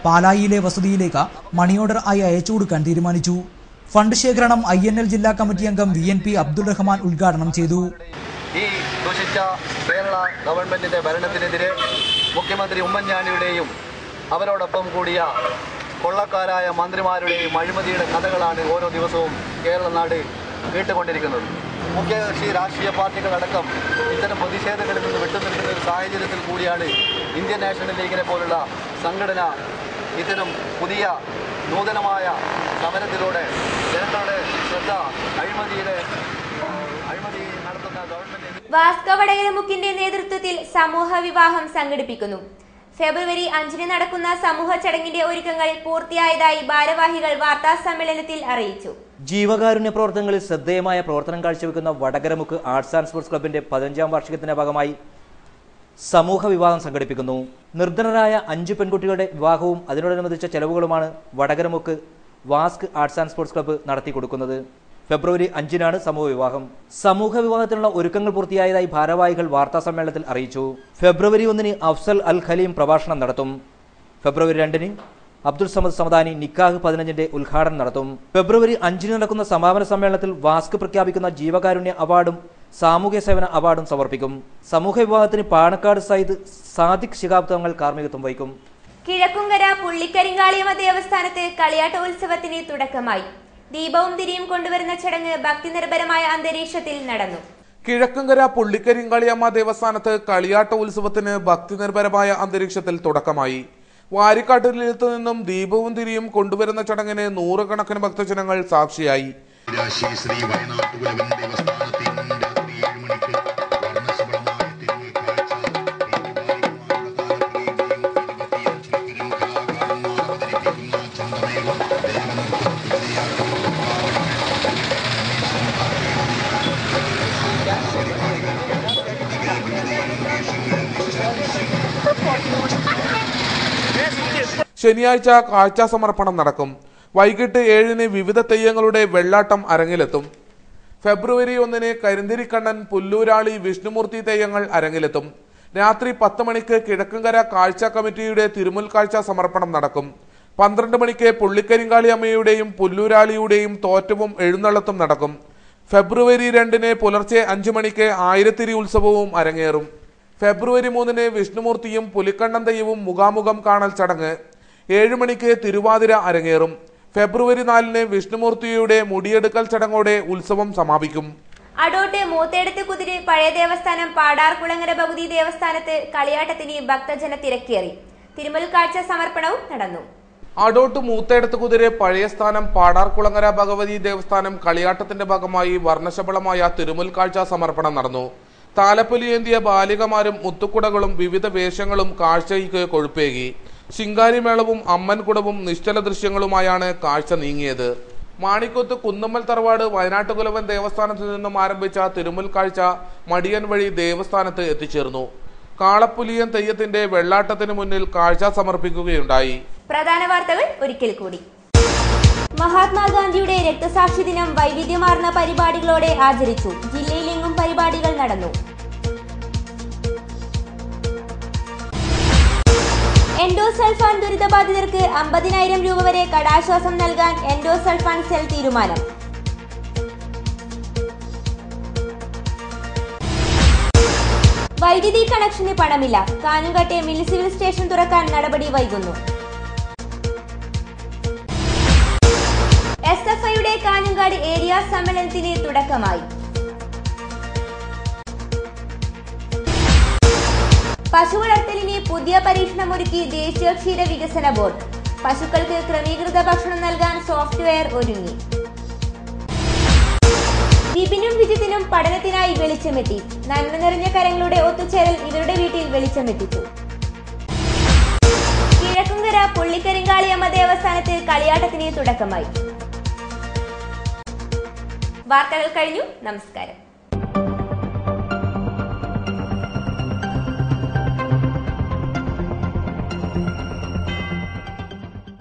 പാലായിലെ വസതിയിലേക്ക് മണി ഓർഡർ ആയി അയച്ചു കൊടുക്കാൻ തീരുമാനിച്ചു. ഫണ്ട് ശേഖരണം INL ജില്ലാ കമ്മിറ്റി അംഗം VNP അബ്ദുൾ റഹ്മാൻ ഉദ്ഘാടനം ചെയ്തു. ഈ ദുഷിച്ച കേരള ഗവൺമെന്റിന്റെ ഭരണത്തിനെതിരെ മുഖ്യമന്ത്രി ഉമ്മൻചാണ്ടിയുടെയും അവരോടൊപ്പം കൂടിയ കൊള്ളക്കാരായ മന്ത്രിമാരുടെയും അഴിമതിയുടെ കഥകളാണ് ഓരോ ദിവസവും കേരള നാട് കേട്ടുകൊണ്ടിരിക്കുന്നത്. മുഖ്യകക്ഷി രാഷ്ട്രീയ പാർട്ടികളടക്കം ഇത്തരം പ്രതിഷേധങ്ങളിൽ നിന്ന് വിട്ടുനിൽക്കുന്ന ഒരു സാഹചര്യത്തിൽ കൂടിയാണ് ഇന്ത്യൻ നാഷണൽ ലീഗിനെ പോലുള്ള സംഘടന ഇത്തരം പുതിയ നൂതനമായ സമരത്തിലൂടെ ജനങ്ങളുടെ ശ്രദ്ധ അഴിമതി നടത്തുന്ന ഗവൺമെന്റ്. വാസ്കോ വടകരമുക്കിന്റെ നേതൃത്വത്തിൽ സമൂഹ വിവാഹം സംഘടിപ്പിക്കുന്നു. ഫെബ്രുവരി 5 നടക്കുന്ന സമൂഹ ചടങ്ങിന്റെ ഒരുക്കങ്ങൾ പൂർത്തിയായതായി ഭാരവാഹികൾ വാർത്താ സമ്മേളനത്തിൽ അറിയിച്ചു. ജീവകാരുണ്യ പ്രവർത്തനങ്ങളിൽ ശ്രദ്ധേയമായ പ്രവർത്തനം കാഴ്ചവെക്കുന്ന വടകരമുക്ക് ആർട്സ് ആൻഡ് സ്പോർട്സ് ക്ലബിന്റെ 15ാം വാർഷികത്തിന്റെ ഭാഗമായി സമൂഹ വിവാഹം സംഘടിപ്പിക്കുന്നു. നിർധനരായ 5 പെൺകുട്ടികളുടെ വിവാഹവും അതിനോടനുബന്ധിച്ച ചെലവുകളുമാണ് Vadakaramukku വാസ്ക് arts and sports club നടത്തി കൊടുക്കുന്നത്. ഫെബ്രുവരി 5 സമൂഹ വിവാഹം. സമൂഹ വിവാഹത്തിനുള്ള ഒരുക്കങ്ങൾ പൂർത്തിയായതായി ഭാരവാഹികൾ വാർത്താ സമ്മേളനത്തിൽ അറിയിച്ചു. ഫെബ്രുവരി 1 അഫ്സൽ അൽ ഖലീം പ്രഭാഷണം നടത്തും. ഫെബ്രുവരി 2 അബ്ദുൾ സമദ് സമദാനി നിക്കാഹ് 15ന്റെ ഉദ്ഘാടനം നടത്തും. ഫെബ്രുവരി 5 നടക്കുന്ന സമാപന സമ്മേളനത്തിൽ വാസ്ക് പ്രഖ്യാപിക്കുന്ന ജീവകാരുണ്യ അവാർഡും സാമൂഹ്യ സേവന അവാർഡും സമർപ്പിക്കും. സമൂഹ വിവാഹത്തിന് പാണക്കാട് സയ്യിദ് സാദിഖ് ശിഹാബ് തങ്ങൾ കാർമ്മികത്വം വഹിക്കും. കിഴക്കുംകര പുള്ളിക്കരിങ്കാളിയമ്മ ദേവസ്ഥാനത്ത് കളിയാട്ടോത്സവത്തിന് തുടക്കമായി. ദീപവും തിരിയും കൊണ്ടുവരുന്ന ചടങ്ങ് ഭക്തിനിർഭരമായ അന്തരീക്ഷത്തിൽ നടന്നു. കിഴക്കുംകര പുള്ളിക്കരിങ്കാളിയമ്മ ദേവസ്ഥാനത്ത് കളിയാട്ട ഉത്സവത്തിന് ഭക്തിനിർഭരമായ അന്തരീക്ഷത്തിൽ തുടക്കമായി. വാരിക്കാട്ടിലത്ത് നിന്നും ദീപവും തിരിയും കൊണ്ടുവരുന്ന ചടങ്ങിന് നൂറുകണക്കിന് ഭക്തജനങ്ങൾ സാക്ഷിയായി. ശനിയാഴ്ച കാഴ്ചാ സമർപ്പണം നടക്കും. വൈകിട്ട് 7-ന് വിവിധ തെയ്യങ്ങളുടെ വെള്ളാട്ടം അരങ്ങിലെത്തും. ഫെബ്രുവരി 1-ന് കരിന്തിരിക്കണ്ണൻ, പുല്ലൂരാളി, വിഷ്ണുമൂർത്തി തെയ്യങ്ങൾ അരങ്ങിലെത്തും. രാത്രി 10 മണിക്ക് കിഴക്കങ്കര കാഴ്ച കമ്മിറ്റിയുടെ തിരുമുൽ കാഴ്ച സമർപ്പണം നടക്കും. 12 മണിക്ക് പുള്ളിക്കരിങ്കാളി അമ്മയുടെയും പുല്ലൂരാളിയുടെയും തോറ്റവും എഴുന്നള്ളത്തും നടക്കും. ഫെബ്രുവരി 2-ന് പുലർച്ചെ 5 മണിക്ക് ആയിരത്തിരി ഉത്സവവും അരങ്ങേറും. ഫെബ്രുവരി 3-ന് വിഷ്ണുമൂർത്തിയും പുലിക്കണ്ണൻ തെയ്യവും മുഖാമുഖം കാണൽ ചടങ്ങ്. 7 മണിക്ക് തിരുവാതിര അരങ്ങേറും. ഫെബ്രുവരി 4-ന് വിഷ്ണുമൂർത്തിയുടെ മുടിയെടുക്കൽ ചടങ്ങോടെ ഉത്സവം സമാപിക്കും. അടോട്ട് മൂത്തേടത്ത് കുതിര് പഴയ ദേവസ്ഥാനം പാടാർകുളങ്ങര ഭഗവതി ദേവസ്ഥാനത്ത് കളിയാട്ടത്തിന് ഭക്തജന തിരക്കേറി. തിരുമുൽ കാഴ്ച സമർപ്പണവും നടന്നു. അടോട്ട് മൂത്തേടത്ത് കുതിര് പഴയ സ്ഥാനം പാടാർകുളങ്ങര ഭഗവതി ദേവസ്ഥാനം കളിയാട്ടത്തിന്റെ ഭാഗമായി വർണ്ണശബളമായ തിരുമുൽ കാഴ്ച സമർപ്പണം നടന്നു. താലപ്പൊലിയേന്തിയ ബാലികമാരും മുത്തുക്കുടകളും വിവിധ വേഷങ്ങളും കാഴ്ചയ്ക്ക് കൊഴുപ്പേകി. ശിങ്കാരിമേളവും അമ്മൻകുടവും നിശ്ചല ദൃശ്യങ്ങളുമായാണ് കാഴ്ച നീങ്ങിയത്. മാണിക്കൊത്ത് കുന്നമ്മൽ തറവാട് വയനാട്ടുകുലവൻ ദേവസ്ഥാനത്തു നിന്നും ആരംഭിച്ച തിരുമുൽ കാഴ്ച മടിയൻ വഴി ദേവസ്ഥാനത്ത് എത്തിച്ചേർന്നു. കാളപ്പുലിയൻ തെയ്യത്തിന്റെ വെള്ളാട്ടത്തിന് മുന്നിൽ കാഴ്ച സമർപ്പിക്കുകയുണ്ടായി. പ്രധാന വാർത്തകൾ ഒരിക്കൽ കൂടി. മഹാത്മാഗാന്ധിയുടെ രക്തസാക്ഷി ദിനം വൈവിധ്യമാർന്ന പരിപാടികളോടെ ആചരിച്ചു. ജില്ലയിലെങ്ങും പരിപാടികൾ നടന്നു. എൻഡോസൾഫാൻ ദുരിതബാധിതർക്ക് 50,000 രൂപ വരെ കടാശ്വാസം നൽകാൻ എൻഡോസൾഫാൻ സെൽ തീരുമാനം. വൈദ്യുതി കണക്ഷന് പണമില്ല. കാഞ്ഞങ്ങാട്ടെ മിൽ സിവിൽ സ്റ്റേഷൻ തുറക്കാൻ നടപടി വൈകുന്നു. SFIയുടെ കാഞ്ഞങ്ങാട് ഏരിയ സമ്മേളനത്തിന് തുടക്കമായി. പശു വളർത്തലിന് പുതിയ പരീക്ഷണമൊരുക്കി ദേശീയ ക്ഷീര വികസന ബോർഡ്. പശുക്കൾക്ക് ക്രമീകൃത ഭക്ഷണം നൽകാൻ സോഫ്റ്റ്വെയർ ഒരുങ്ങി. വിപിനും വിജിത്തിനും പഠനത്തിനായി വെളിച്ചമെത്തി. നന്മ നിറഞ്ഞ കരങ്ങളുടെ ഒത്തുചേരൽ ഇവരുടെ വീട്ടിൽ വെളിച്ചമെത്തിച്ചു. കിഴക്കങ്കര പുള്ളിക്കരിങ്കാളിയമ്മ ദേവസ്ഥാനത്ത് കളിയാട്ടത്തിന് തുടക്കമായി. വാർത്തകൾ കഴിഞ്ഞു. നമസ്കാരം.